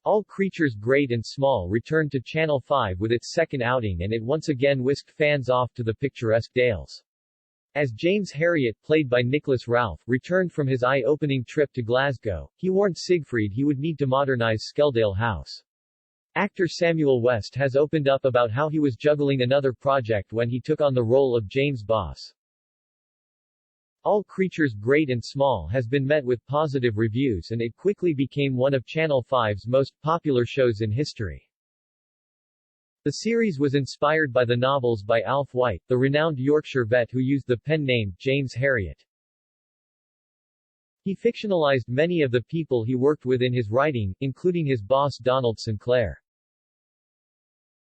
All Creatures Great and Small returned to Channel 5 with its second outing, and it once again whisked fans off to the picturesque Dales. As James Herriot, played by Nicholas Ralph, returned from his eye-opening trip to Glasgow, he warned Siegfried he would need to modernize Skeldale House. Actor Samuel West has opened up about how he was juggling another project when he took on the role of James Boss. All Creatures Great and Small has been met with positive reviews, and it quickly became one of Channel 5's most popular shows in history. The series was inspired by the novels by Alf White, the renowned Yorkshire vet who used the pen name James Herriot. He fictionalized many of the people he worked with in his writing, including his boss Donald Sinclair.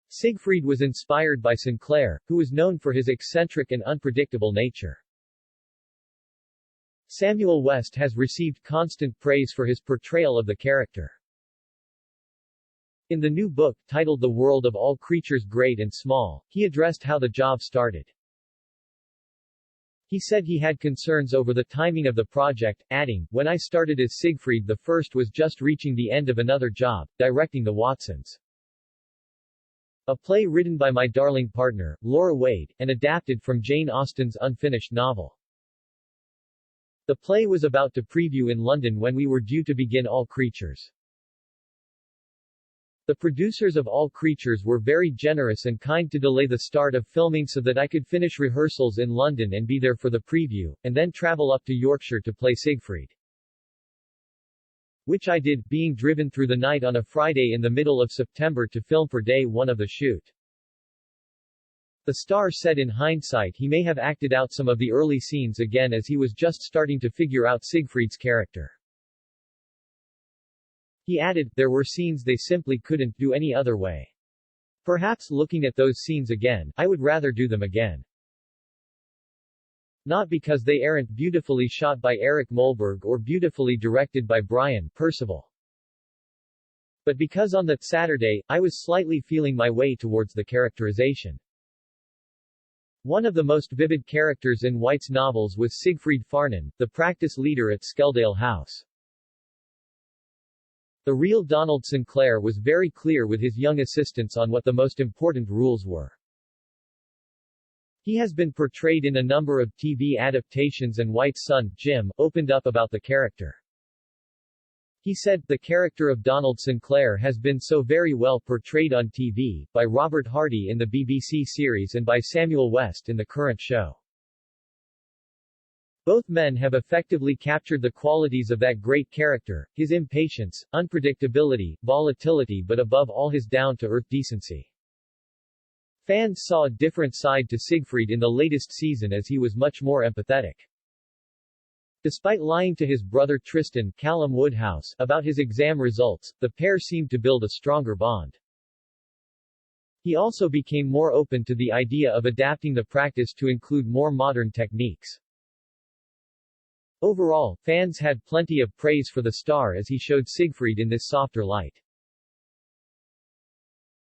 Siegfried was inspired by Sinclair, who was known for his eccentric and unpredictable nature. Samuel West has received constant praise for his portrayal of the character. In the new book, titled The World of All Creatures Great and Small, he addressed how the job started. He said he had concerns over the timing of the project, adding, "When I started as Siegfried, the first was just reaching the end of another job, directing the Watsons. A play written by my darling partner, Laura Wade, and adapted from Jane Austen's unfinished novel. The play was about to preview in London when we were due to begin All Creatures. The producers of All Creatures were very generous and kind to delay the start of filming so that I could finish rehearsals in London and be there for the preview, and then travel up to Yorkshire to play Siegfried. Which I did, being driven through the night on a Friday in the middle of September to film for day one of the shoot." The star said in hindsight he may have acted out some of the early scenes again as he was just starting to figure out Siegfried's character. He added, "There were scenes they simply couldn't do any other way. Perhaps looking at those scenes again, I would rather do them again. Not because they aren't beautifully shot by Eric Mohlberg or beautifully directed by Brian Percival. But because on that Saturday, I was slightly feeling my way towards the characterization." One of the most vivid characters in White's novels was Siegfried Farnan, the practice leader at Skeldale House. The real Donald Sinclair was very clear with his young assistants on what the most important rules were. He has been portrayed in a number of TV adaptations, and White's son, Jim, opened up about the character. He said, "The character of Donald Sinclair has been so very well portrayed on TV, by Robert Hardy in the BBC series and by Samuel West in the current show. Both men have effectively captured the qualities of that great character, his impatience, unpredictability, volatility, but above all his down-to-earth decency." Fans saw a different side to Siegfried in the latest season as he was much more empathetic. Despite lying to his brother Tristan, Callum Woodhouse, about his exam results, the pair seemed to build a stronger bond. He also became more open to the idea of adapting the practice to include more modern techniques. Overall, fans had plenty of praise for the star as he showed Siegfried in this softer light.